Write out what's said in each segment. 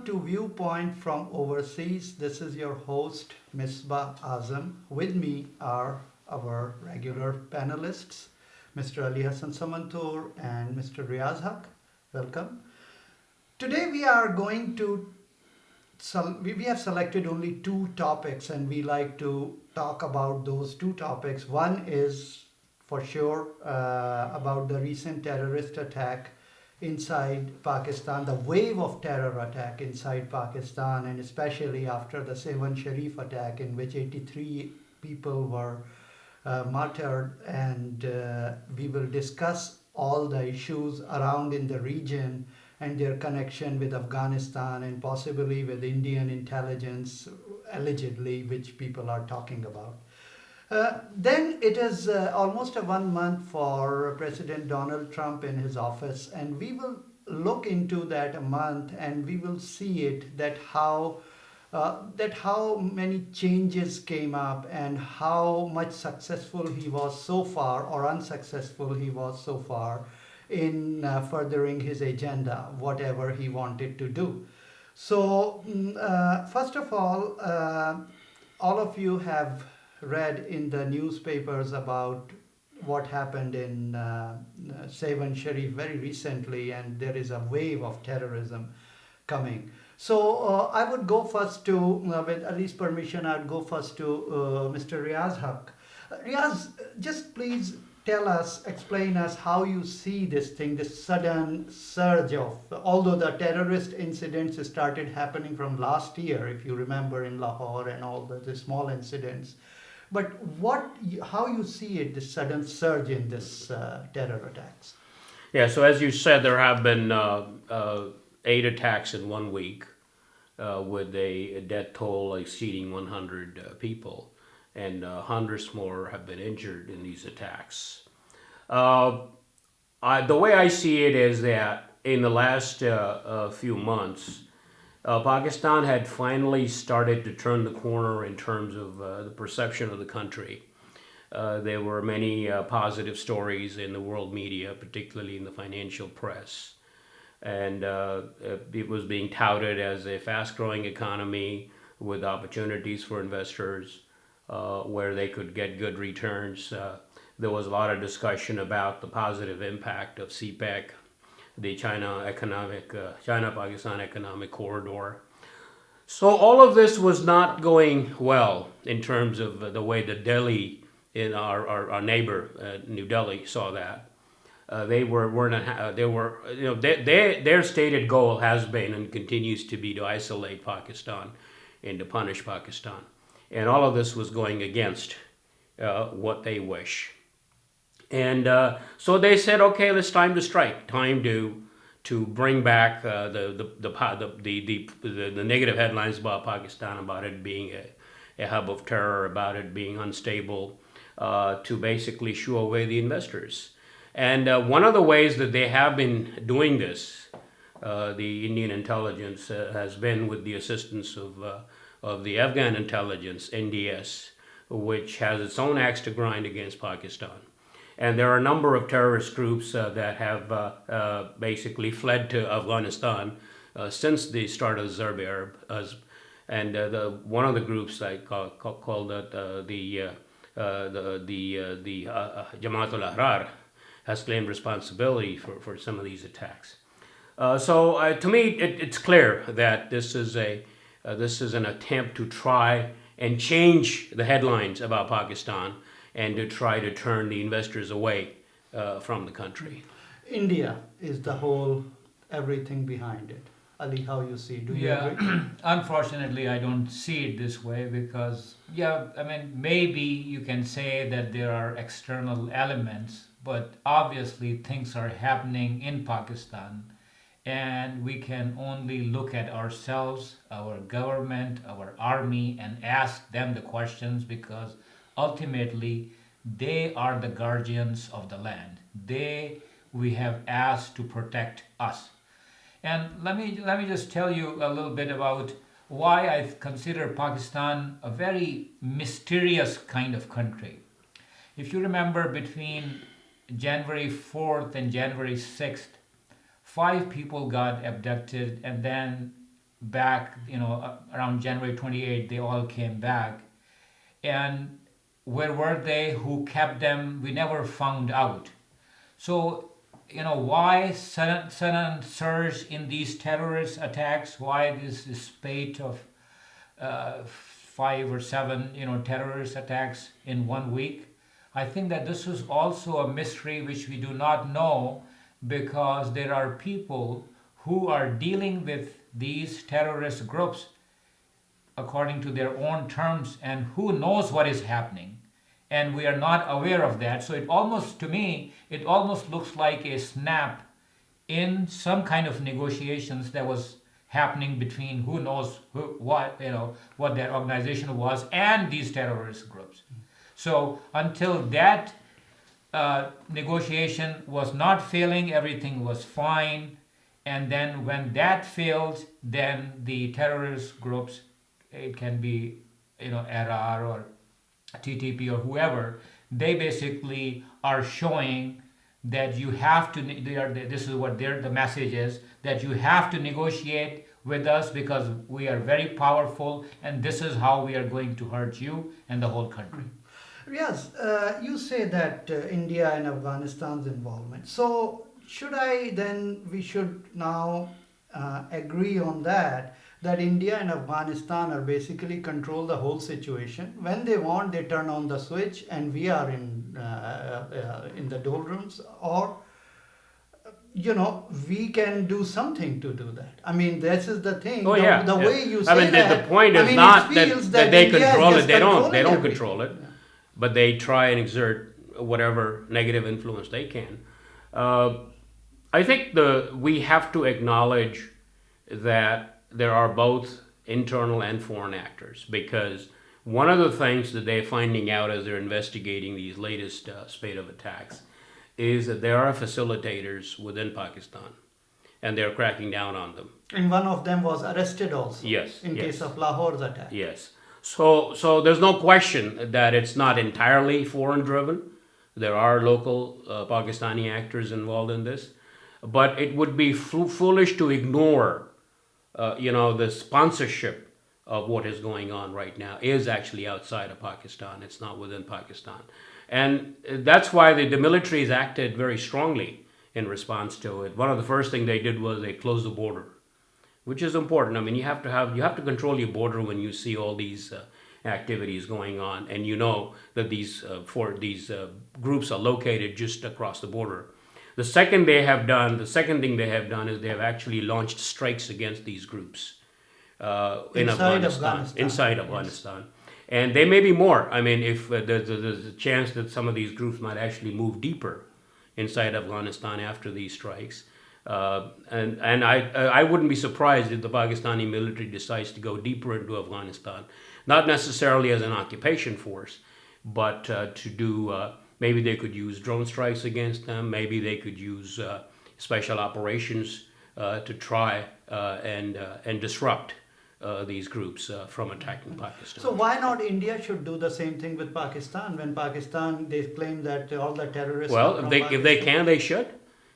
Welcome to Viewpoint from Overseas. This is your host, Misbah Azam. With me are our regular panelists, Mr. Ali Hassan Samantur and Mr. Riaz Haq. Welcome. Today we are going to we have selected only two topics and we like to talk about those two topics. One is for sure about the recent terrorist attack inside Pakistan, the wave of terror attack inside Pakistan, and especially after the Sehwan Sharif attack, in which 83 people were martyred. And we will discuss all the issues around in the region and their connection with Afghanistan and possibly with Indian intelligence, allegedly, which people are talking about. Then it is almost a 1 month for President Donald Trump in his office, and we will look into that a month, and we will see it that how many changes came up and how much successful he was so far or unsuccessful he was so far in furthering his agenda, whatever he wanted to do. So, first of all of you have read in the newspapers about what happened in Sehwan Sharif very recently, and there is a wave of terrorism coming. So I would go first to, with Ali's permission, I'd go first to Mr. Riaz Haq. Riaz, just please tell us, explain us how you see this thing, this sudden surge of, although the terrorist incidents started happening from last year, if you remember, in Lahore and all the small incidents. But how you see it, this sudden surge in this terror attacks? Yeah, so as you said, there have been 8 attacks in 1 week with a death toll exceeding 100 people, and hundreds more have been injured in these attacks. The way I see it is that in the last few months, Pakistan had finally started to turn the corner in terms of the perception of the country. There were many positive stories in the world media, particularly in the financial press. And it was being touted as a fast-growing economy with opportunities for investors where they could get good returns. There was a lot of discussion about the positive impact of CPEC, the China-Pakistan economic corridor. So all of this was not going well in terms of the way that Delhi, in our neighbor New Delhi, saw that. Their stated goal has been and continues to be to isolate Pakistan and to punish Pakistan, and all of this was going against what they wish. And so they said, okay, it's time to strike, time to bring back the negative headlines about Pakistan, about it being a hub of terror, about it being unstable, to basically shoo away the investors. And one of the ways that they have been doing this, the Indian intelligence, has been with the assistance of the Afghan intelligence, NDS, which has its own axe to grind against Pakistan. And there are a number of terrorist groups that have basically fled to Afghanistan since the start of the Zarb Arab. And one of the groups I called the Jamat-ul-Ahrar has claimed responsibility for some of these attacks. So to me, it's clear that this is an attempt to try and change the headlines about Pakistan and to try to turn the investors away from the country. India is the whole everything behind it. Ali, how you see? Do you agree? Unfortunately, I don't see it this way because, maybe you can say that there are external elements, but obviously things are happening in Pakistan, and we can only look at ourselves, our government, our army, and ask them the questions because ultimately they are the guardians of the land. We have asked to protect us. And let me just tell you a little bit about why I consider Pakistan a very mysterious kind of country. If you remember, between January 4th and January 6th, 5 people got abducted, and then back, around January 28th, they all came back. And where were they? Who kept them? We never found out. So, why sudden surge in these terrorist attacks? Why this spate of 5 or 7, terrorist attacks in one week? I think that this is also a mystery which we do not know, because there are people who are dealing with these terrorist groups according to their own terms, and who knows what is happening, and we are not aware of that. So to me it almost looks like a snap in some kind of negotiations that was happening between who knows what their organization was and these terrorist groups. So until that negotiation was not failing, everything was fine. And then when that fails, then the terrorist groups, it can be Ahrar or TTP or whoever, they basically are showing that you have to. This is what the message is, that you have to negotiate with us because we are very powerful, and this is how we are going to hurt you and the whole country. Yes, you say that India and Afghanistan's involvement. So we should now agree on that India and Afghanistan are basically control the whole situation. When they want, they turn on the switch, and we are in the doldrums, or we can do something to do that. I mean, this is the thing. Oh yeah. The yeah. way you say I mean, that. the point is it not feels that they India is control it. just They don't. controlling They don't everything. control it, Yeah. but they try and exert whatever negative influence they can. I think we have to acknowledge that there are both internal and foreign actors, because one of the things that they're finding out as they're investigating these latest spate of attacks is that there are facilitators within Pakistan, and they're cracking down on them. And one of them was arrested also. Yes, In yes. case of Lahore's attack. Yes. So there's no question that it's not entirely foreign driven. There are local Pakistani actors involved in this, but it would be foolish to ignore, the sponsorship of what is going on right now is actually outside of Pakistan. It's not within Pakistan, and that's why the military has acted very strongly in response to it. One of the first things they did was they closed the border, which is important. I mean, you have to control your border when you see all these activities going on, and that these groups are located just across the border. The second thing they have done is they have actually launched strikes against these groups in Afghanistan, inside Afghanistan. And there may be more. I mean, if there's a chance that some of these groups might actually move deeper inside Afghanistan after these strikes. And I wouldn't be surprised if the Pakistani military decides to go deeper into Afghanistan, not necessarily as an occupation force, but to do, maybe they could use drone strikes against them, maybe they could use special operations to try and disrupt these groups from attacking Pakistan. So why not India should do the same thing with Pakistan? When Pakistan, they claim that all the terrorists. Well, are from if they Pakistan. can, they should.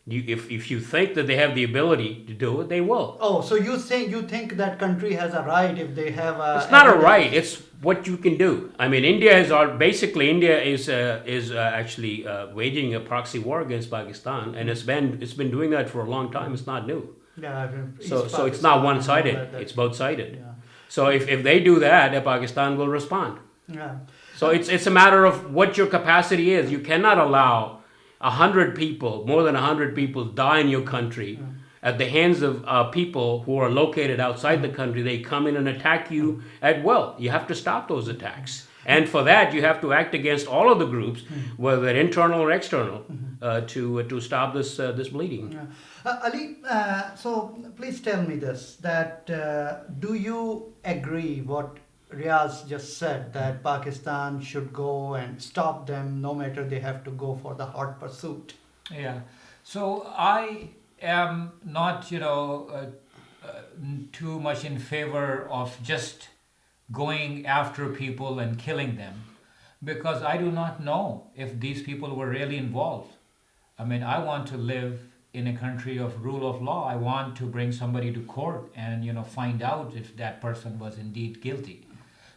If you think that they have the ability to do it, they will. Oh, so you think that country has a right if they have a. It's not a evidence? right. It's what you can do. I mean, India is actually waging a proxy war against Pakistan, and it's been doing that for a long time. It's not new. Yeah. So it's not one-sided. It's both-sided. Yeah. So if they do that, then Pakistan will respond. Yeah. So it's a matter of what your capacity is. You cannot allow 100 people, more than 100 people, die in your country at the hands of people who are located outside the country. They come in and attack you at will. You have to stop those attacks. And for that, you have to act against all of the groups, whether they're internal or external, to stop this bleeding. Yeah. Ali, so please tell me this, that do you agree what Riaz just said, that Pakistan should go and stop them no matter they have to go for the hot pursuit? Yeah. So I am not, too much in favor of just going after people and killing them, because I do not know if these people were really involved. I mean, I want to live in a country of rule of law, I want to bring somebody to court and find out if that person was indeed guilty.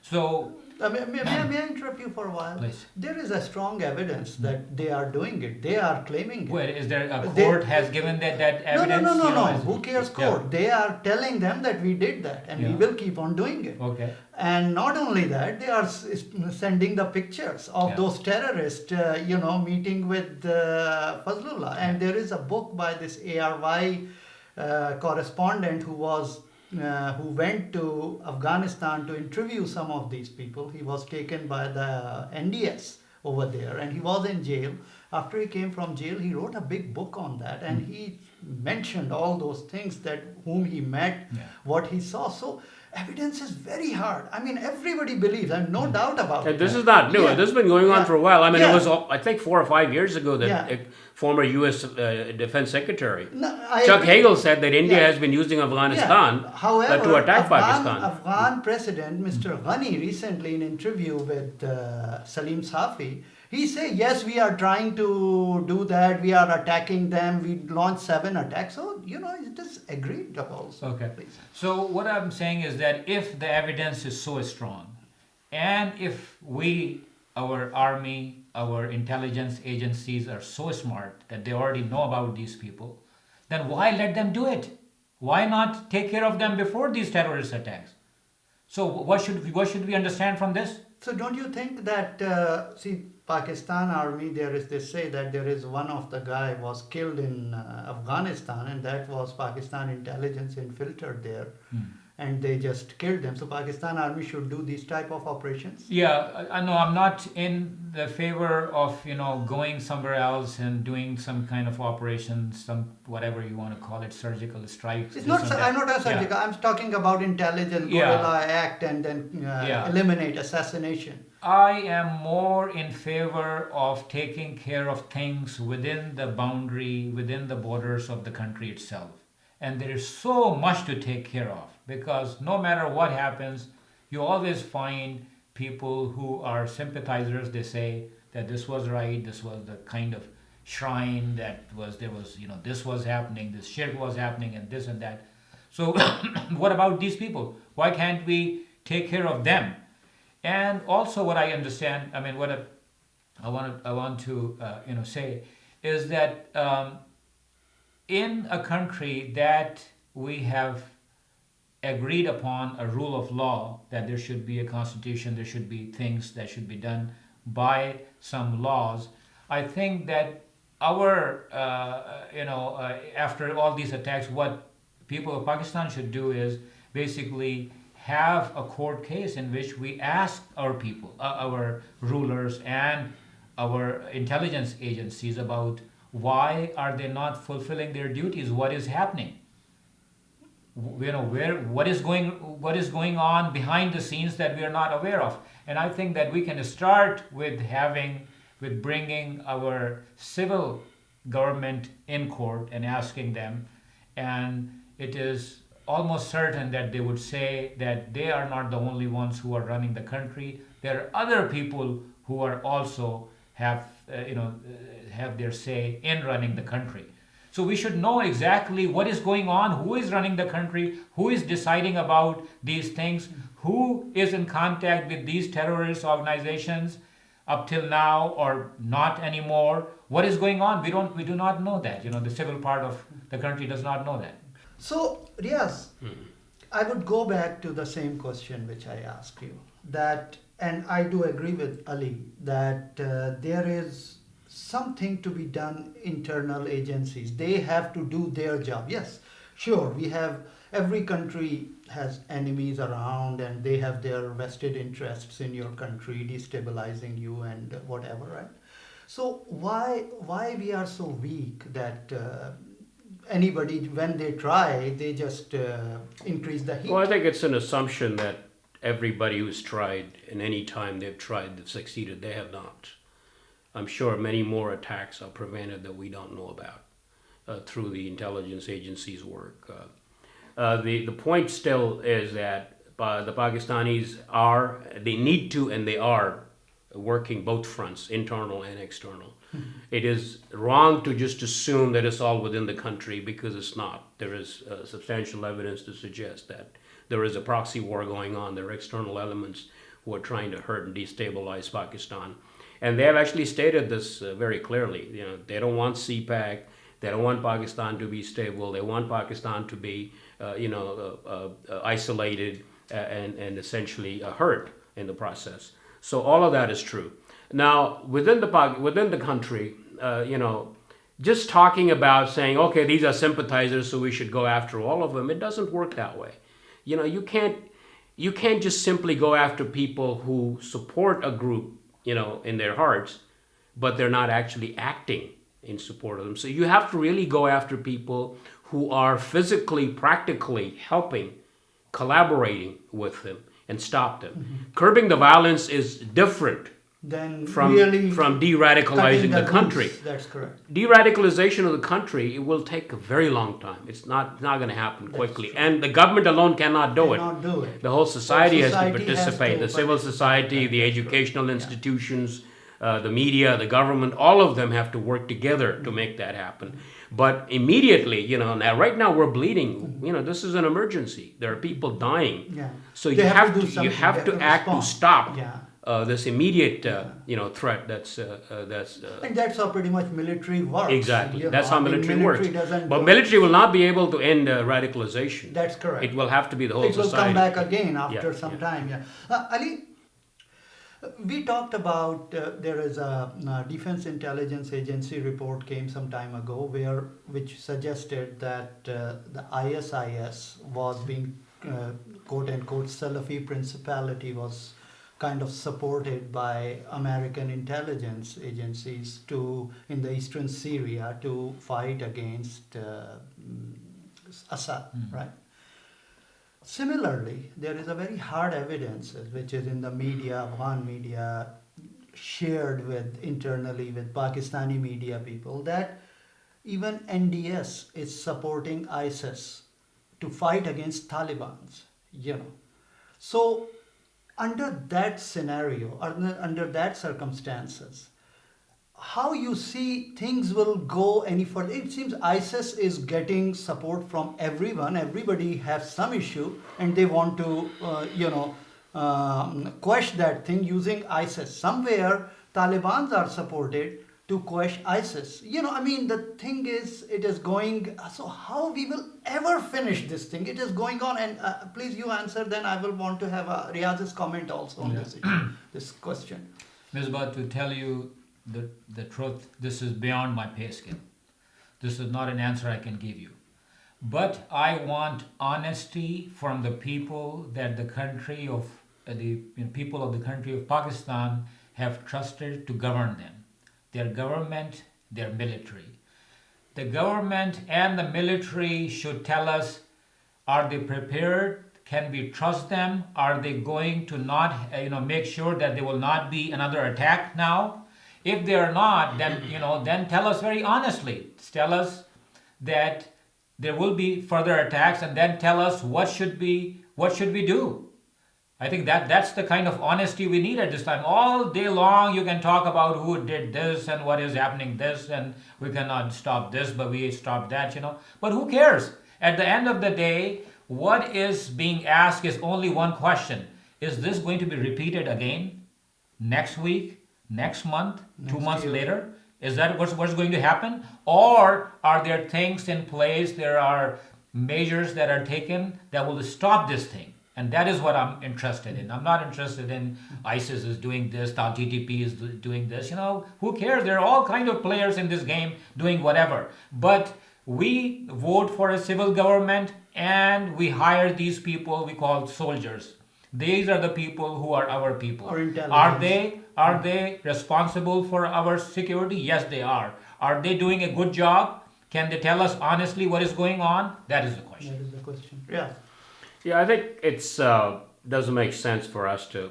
So may I interrupt you for a while? please. There is a strong evidence that they are doing it. They are claiming it. Where is there a They- court has given that evidence? No. As- Who cares Yeah. court? They are telling them that we did that and we Yeah. will keep on doing it. Okay. And not only that, they are sending the pictures of Yeah. those terrorists, meeting with Fazlullah. And there is a book by this ARY correspondent who went to Afghanistan to interview some of these people. He was taken by the NDS over there and he was in jail. After he came from jail, he wrote a big book on that and he mentioned all those things, that whom he met, what he saw. So evidence is very hard. I mean, everybody believes, and no doubt about it. And this is not new. Yeah. This has been going on Yeah. for a while. I mean, Yeah. it was, I think, 4 or 5 years ago that Yeah. a former U.S. Defense Secretary No, I Chuck agree. Hagel said that India Yeah. has been using Afghanistan However, to attack Pakistan. Afghan President Mr. Ghani recently in interview with Salim Safi, he said, yes, we are trying to do that. We are attacking them. We launched 7 attacks. So, it is agreed upon. Okay. Please. So what I'm saying is that if the evidence is so strong, and if our army, our intelligence agencies are so smart that they already know about these people, then why let them do it? Why not take care of them before these terrorist attacks? So what should we understand from this? So don't you think that, Pakistan army, they say that there is one of the guy was killed in Afghanistan and that was Pakistan intelligence infiltrated there and they just killed them. So Pakistan army should do these type of operations? Yeah, I know I'm not in the favor of, going somewhere else and doing some kind of operation, some whatever you want to call it, surgical strikes. It's this not, and that. I'm not a surgical, I'm talking about intelligence, Yeah. guerrilla act and then Yeah. eliminate assassination. I am more in favor of taking care of things within the boundary, within the borders of the country itself. And there is so much to take care of because no matter what happens, you always find people who are sympathizers. They say that this was right, this was the kind of shrine there was, this was happening, this shirk was happening, and this and that. So, what about these people? Why can't we take care of them? And also, what I understand, I mean, what I want to say is that in a country that we have agreed upon a rule of law, that there should be a constitution, there should be things that should be done by some laws. I think that our after all these attacks, what people of Pakistan should do is basically have a court case in which we ask our people, our rulers and our intelligence agencies about why are they not fulfilling their duties, what is happening, what is going on behind the scenes that we are not aware of. And I think that we can start with bringing our civil government in court and asking them, and it is almost certain that they would say that they are not the only ones who are running the country. There are other people who are also have their say in running the country. So we should know exactly what is going on, who is running the country, who is deciding about these things, who is in contact with these terrorist organizations up till now or not anymore. What is going on? We do not know that. The civil part of the country does not know that. So, Riaz, I would go back to the same question which I asked you. And I do agree with Ali that there is something to be done. Internal agencies, they have to do their job. Yes, sure, every country has enemies around and they have their vested interests in your country, destabilizing you and whatever, right? So why we are so weak that anybody, when they try, they just increase the heat? Well, I think it's an assumption that everybody who's tried, in any time they've tried, they've succeeded. They have not. I'm sure many more attacks are prevented that we don't know about through the intelligence agencies' work. The point still is that the Pakistanis they need to and they are working both fronts, internal and external. It is wrong to just assume that it's all within the country, because it's not. There is substantial evidence to suggest that there is a proxy war going on. There are external elements who are trying to hurt and destabilize Pakistan. And they have actually stated this very clearly. You know, they don't want CPAC. They don't want Pakistan to be stable. They want Pakistan to be, isolated and essentially hurt in the process. So all of that is true. Now, within the country, just talking about saying, okay, these are sympathizers, so we should go after all of them, it doesn't work that way. You know, you can't just simply go after people who support a group, in their hearts, but they're not actually acting in support of them. So you have to really go after people who are physically, practically helping, collaborating with them and stop them. Mm-hmm. Curbing the violence is different from de-radicalizing the country. That's correct. De-radicalization of the country, it will take a very long time. It's not going to happen quickly. And the government alone cannot do it. The whole society has to participate. The civil society, the educational institutions, the media, the government, all of them have to work together to make that happen. But immediately, now right now we're bleeding. This is an emergency. There are people dying. Yeah. So you have to act to stop. Yeah. This immediate, threat. That's and that's how pretty much military works. Exactly. That's how military works. But work. Military will not be able to end radicalization. That's correct. It will have to be the whole society. It will come back again after some time. Yeah. Ali, we talked about there is a Defense Intelligence Agency report came some time ago which suggested that the ISIS was being quote unquote Salafi principality was kind of supported by American intelligence agencies in the eastern Syria to fight against Assad, right? Similarly, there is a very hard evidence which is in the media, Afghan media, shared internally with Pakistani media people, that even NDS is supporting ISIS to fight against Taliban's, So under that scenario, under that circumstances, how you see things will go any further? It seems ISIS is getting support from everyone. Everybody has some issue, and they want to, quash that thing using ISIS. Somewhere, Taliban are supported to quash ISIS. The thing is, it is going. So how we will ever finish this thing? It is going on, and please you answer. Then I will want to have Riyaz's comment also on this question. Misbah, to tell you the truth, this is beyond my pay scale. This is not an answer I can give you. But I want honesty from the people that the people of the country of Pakistan have trusted to govern them. Their government, their military. The government and the military should tell us, are they prepared? Can we trust them? Are they going to not, make sure that there will not be another attack now? If they are not, then, then tell us very honestly. Tell us that there will be further attacks, and then tell us what should we do. I think that's the kind of honesty we need at this time. All day long you can talk about who did this and what is happening this, and we cannot stop this, but we stopped that, But who cares? At the end of the day, what is being asked is only one question. Is this going to be repeated again? Next week? Next month? 2 months later? Is that what's going to happen? Or are there things in place, there are measures that are taken that will stop this thing? And that is what I'm interested in. I'm not interested in ISIS is doing this, the TTP is doing this. Who cares? There are all kind of players in this game doing whatever. But we vote for a civil government and we hire these people we call soldiers. These are the people who are our people. Are they responsible for our security? Yes, they are. Are they doing a good job? Can they tell us honestly what is going on? That is the question. That is the question. Yeah. Yeah, I think it's doesn't make sense for us to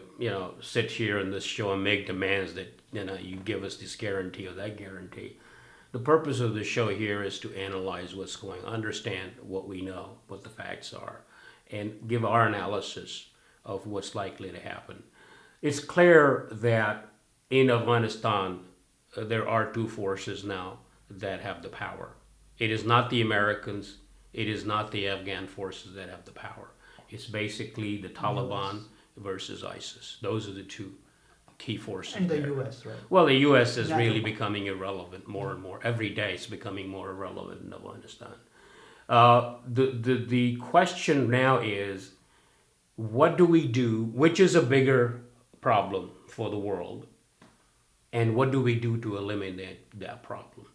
sit here in this show and make demands that you give us this guarantee or that guarantee. The purpose of the show here is to analyze what's going on, understand what we know, what the facts are, and give our analysis of what's likely to happen. It's clear that in Afghanistan, there are two forces now that have the power. It is not the Americans, it is not the Afghan forces that have the power. It's basically the Taliban versus ISIS. Those are the two key forces. And the there. U.S., right? Well, the U.S. is NATO. really becoming irrelevant more and more. Every day it's becoming more irrelevant in Afghanistan. The question now is, what do we do? Which is a bigger problem for the world? And what do we do to eliminate that problem?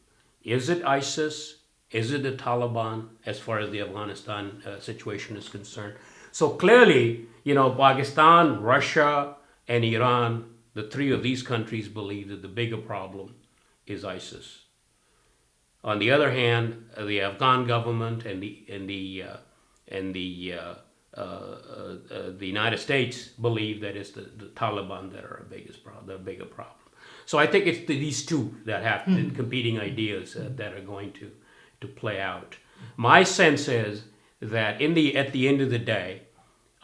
Is it ISIS? Is it the Taliban as far as the Afghanistan situation is concerned? So clearly, Pakistan, Russia, and Iran, the three of these countries believe that the bigger problem is ISIS. On the other hand, the Afghan government and the United States believe that it's the Taliban that are the bigger problem. So I think it's these two that have competing ideas that are going to play out. My sense is that at the end of the day,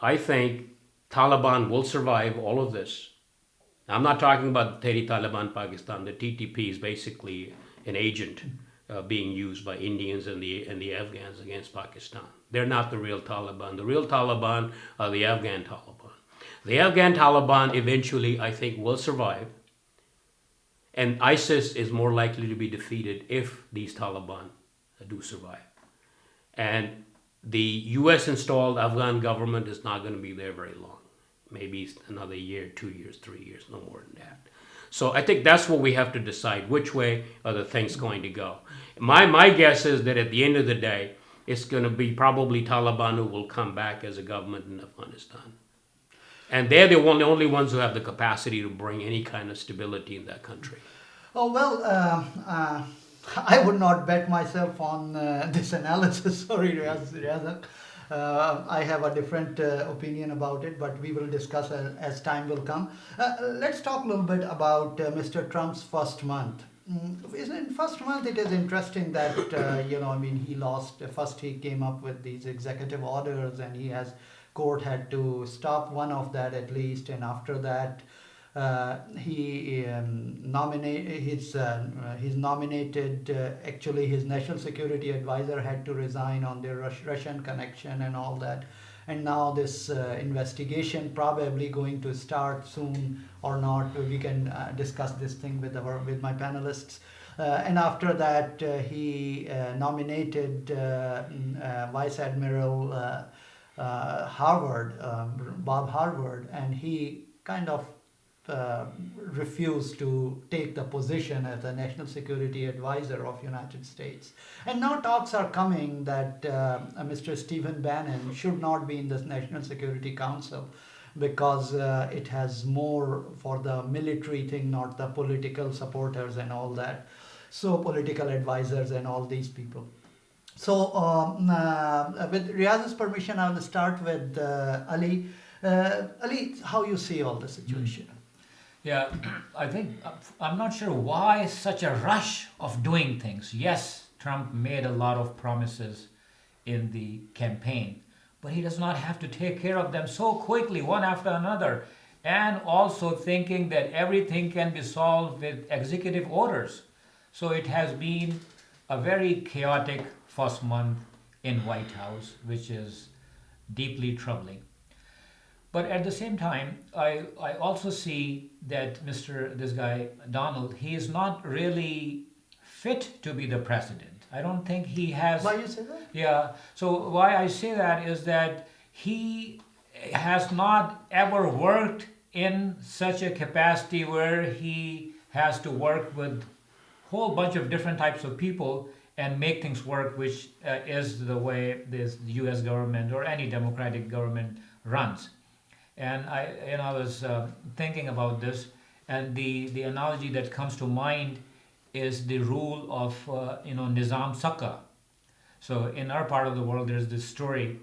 I think Taliban will survive all of this. I'm not talking about the Taliban Pakistan. The TTP is basically an agent being used by Indians and the Afghans against Pakistan. They're not the real Taliban. The real Taliban are the Afghan Taliban. The Afghan Taliban eventually, I think, will survive. And ISIS is more likely to be defeated if these Taliban do survive. And the U.S. installed Afghan government is not going to be there very long. Maybe another year, 2 years, 3 years, no more than that. So I think that's what we have to decide. Which way are the things going to go? My guess is that at the end of the day, it's going to be probably Taliban who will come back as a government in Afghanistan. And they're the only ones who have the capacity to bring any kind of stability in that country. Oh, well, I would not bet myself on this analysis. Sorry, Riaz. I have a different opinion about it, but we will discuss as time will come. Let's talk a little bit about Mr. Trump's first month. In first month, it is interesting that, he lost. First, he came up with these executive orders, and court had to stop one of that at least, and after that, he's nominated. Actually, his national security advisor had to resign on their Russian connection and all that. And now this investigation probably going to start soon or not. We can discuss this thing with my panelists. And after that, he nominated Vice Admiral Bob Harvard, and he kind of refused to take the position as the national security advisor of United States. And now talks are coming that Mr. Stephen Bannon should not be in the National Security Council because it has more for the military thing, not the political supporters and all that. So political advisors and all these people. So with Riaz's permission, I will start with Ali. Ali, how you see all the situation? Yeah, I think I'm not sure why such a rush of doing things. Yes, Trump made a lot of promises in the campaign, but he does not have to take care of them so quickly, one after another, and also thinking that everything can be solved with executive orders. So it has been a very chaotic first month in White House, which is deeply troubling. But at the same time, I also see that this guy, Donald, he is not really fit to be the president. I don't think he has... Why you say that? Yeah, so why I say that is that he has not ever worked in such a capacity where he has to work with a whole bunch of different types of people and make things work, which is the way the U.S. government or any democratic government runs. And I was thinking about this, and the analogy that comes to mind is the rule of Nizam Sakka. So in our part of the world, there's this story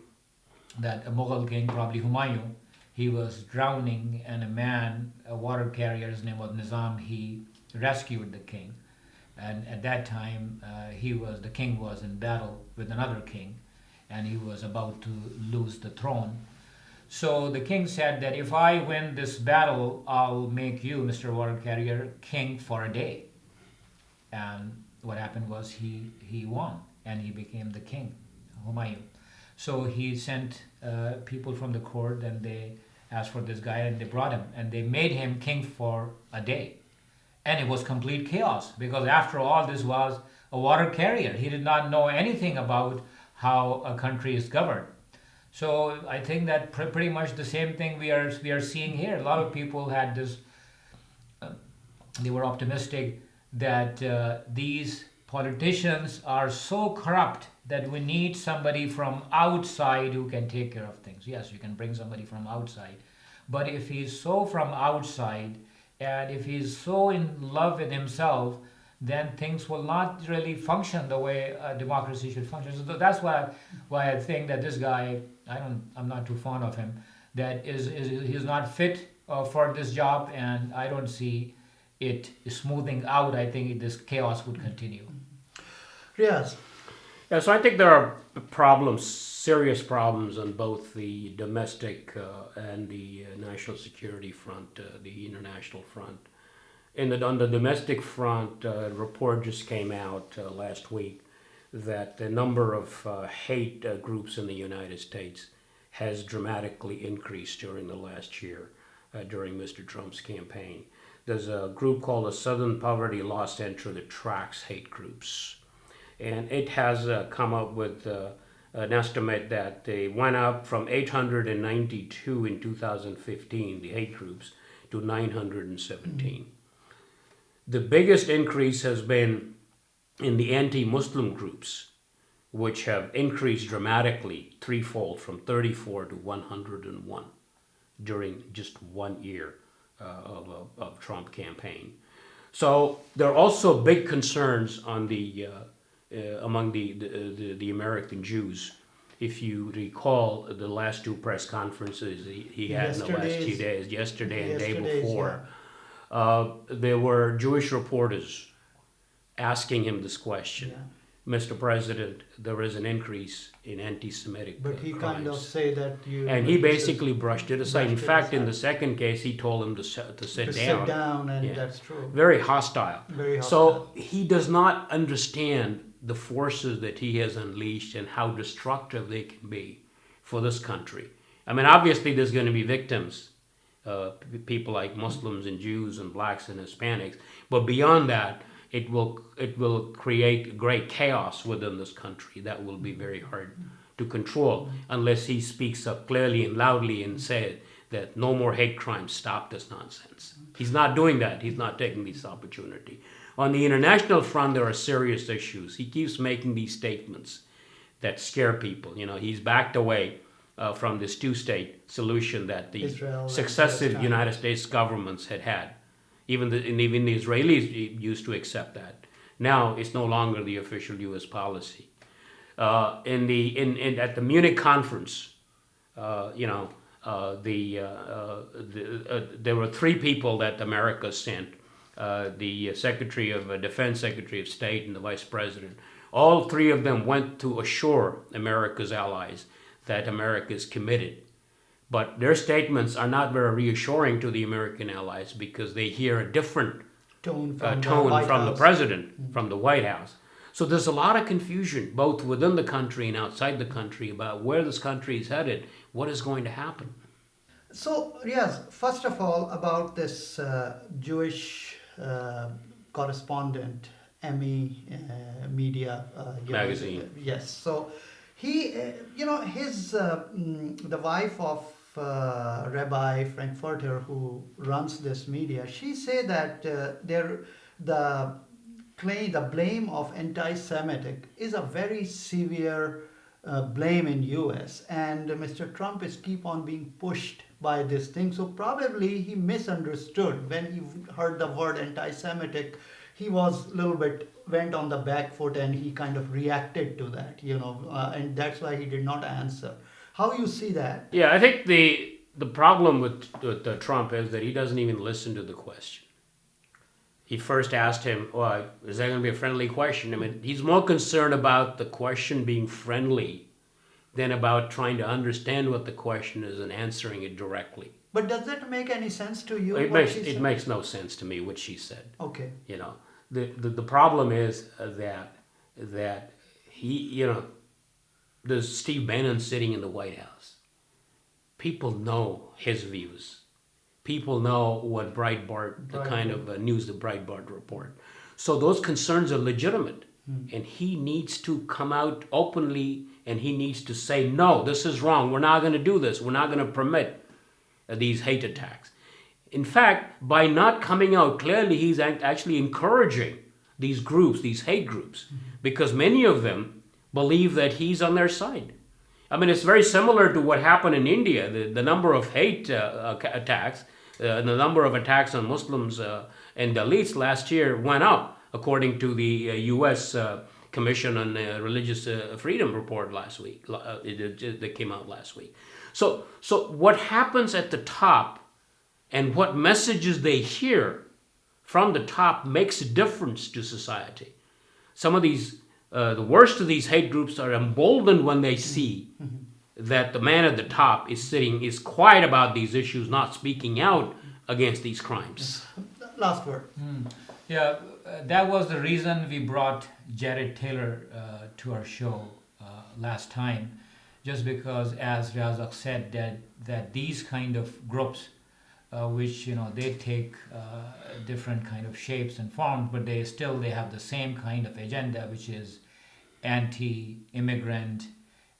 that a Mughal king, probably Humayun, he was drowning, and a water carrier, his name was Nizam, he rescued the king. And at that time, the king was in battle with another king, and he was about to lose the throne. So the king said that if I win this battle, I'll make you, Mr. Water Carrier, king for a day. And what happened was he won and he became the king, Humayun. So he sent people from the court and they asked for this guy and they brought him and they made him king for a day. And it was complete chaos because after all, this was a water carrier. He did not know anything about how a country is governed. So I think that pretty much the same thing we are seeing here. A lot of people had this. They were optimistic that these politicians are so corrupt that we need somebody from outside who can take care of things. Yes, you can bring somebody from outside, but if he's so from outside and if he's so in love with himself, then things will not really function the way a democracy should function. So that's why I think that this guy, I'm not too fond of him. That he's not fit for this job, and I don't see it smoothing out. I think this chaos would continue. Yes. Yeah, so I think there are problems, serious problems on both the domestic and the national security front, the international front. On the domestic front, a report just came out last week that the number of hate groups in the United States has dramatically increased during the last year, during Mr. Trump's campaign. There's a group called the Southern Poverty Law Center that tracks hate groups. And it has come up with an estimate that they went up from 892 in 2015, the hate groups, to 917. The biggest increase has been in the anti-Muslim groups, which have increased dramatically, threefold, from 34 to 101 during just 1 year of Trump campaign. So there are also big concerns on among the American Jews. If you recall the last two press conferences he had in the last few days, yesterday and day before, there were Jewish reporters asking him this question. Yeah. Mr. President, there is an increase in anti-Semitic But he crimes. kind of say that you... And he basically brushed it aside. In fact, in the second case, he told him to sit down. Sit down, and that's true. Very hostile. Very hostile. So he does not understand the forces that he has unleashed and how destructive they can be for this country. I mean, obviously there's going to be victims, people like Muslims and Jews and blacks and Hispanics, but beyond that, it will create great chaos within this country that will be very hard to control unless he speaks up clearly and loudly and says that no more hate crimes, stop this nonsense. He's not doing that. He's not taking this opportunity. On the international front, there are serious issues. He keeps making these statements that scare people. You know, he's backed away from this two-state solution that the successive United States governments had. Even the Israelis used to accept that. Now it's no longer the official U.S. policy. At the Munich conference, there were three people that America sent: the Secretary of Defense, Secretary of State, and the Vice President. All three of them went to assure America's allies that America is committed. But their statements are not very reassuring to the American allies because they hear a different tone from the president, from the White House. So there's a lot of confusion, both within the country and outside the country, about where this country is headed, what is going to happen. So, yes, first of all, about this Jewish correspondent, Emmy Media magazine. Yes, so he, the wife of Rabbi Frankfurter, who runs this media, she said that the blame of anti-Semitic is a very severe blame in U.S. and Mr. Trump is keep on being pushed by this thing. So probably he misunderstood when he heard the word anti-Semitic. He was a little bit went on the back foot and he kind of reacted to that, and that's why he did not answer. How you see that? Yeah, I think the problem with Trump is that he doesn't even listen to the question. He first asked him, well, is that going to be a friendly question? I mean, he's more concerned about the question being friendly than about trying to understand what the question is and answering it directly. But does that make any sense to you? It what makes she it said? makes no sense to me what she said. Okay. You know, the problem is that he, you know, there's Steve Bannon sitting in the White House. People know his views. People know what Breitbart, the kind of news that Breitbart report. So those concerns are legitimate. And he needs to come out openly and he needs to say, no, this is wrong. We're not going to do this. We're not going to permit these hate attacks. In fact, by not coming out clearly, he's actually encouraging these groups, these hate groups, because many of them believe that he's on their side. I mean, it's very similar to what happened in India. The number of hate attacks, the number of attacks on Muslims and Dalits last year went up, according to the U.S. Commission on Religious Freedom report last week that came out last week. So what happens at the top and what messages they hear from the top makes a difference to society. Some of these, the worst of these hate groups are emboldened when they see that the man at the top is quiet about these issues, not speaking out against these crimes. Last word. Yeah, that was the reason we brought Jared Taylor to our show last time, just because, as Razak said, that these kind of groups, which they take different kind of shapes and forms, but they have the same kind of agenda, which is anti-immigrant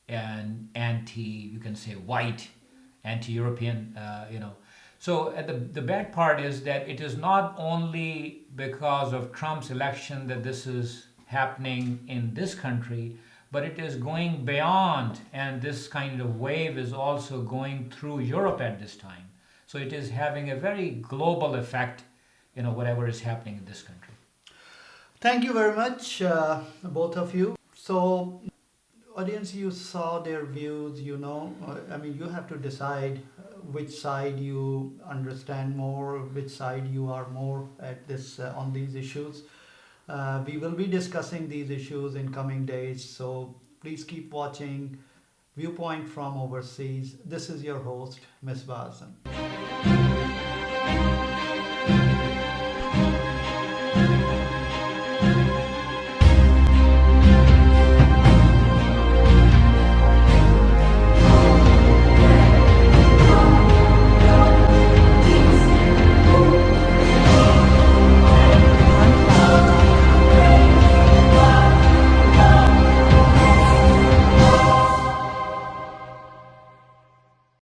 and you can say white, anti-European, So the bad part is that it is not only because of Trump's election that this is happening in this country, but it is going beyond, and this kind of wave is also going through Europe at this time. So it is having a very global effect, whatever is happening in this country. Thank you very much, both of you. So, audience, you saw their views, you have to decide which side you understand more, which side you are more at this on these issues. We will be discussing these issues in coming days, so please keep watching Viewpoint from Overseas. This is your host, Ms. Bazan.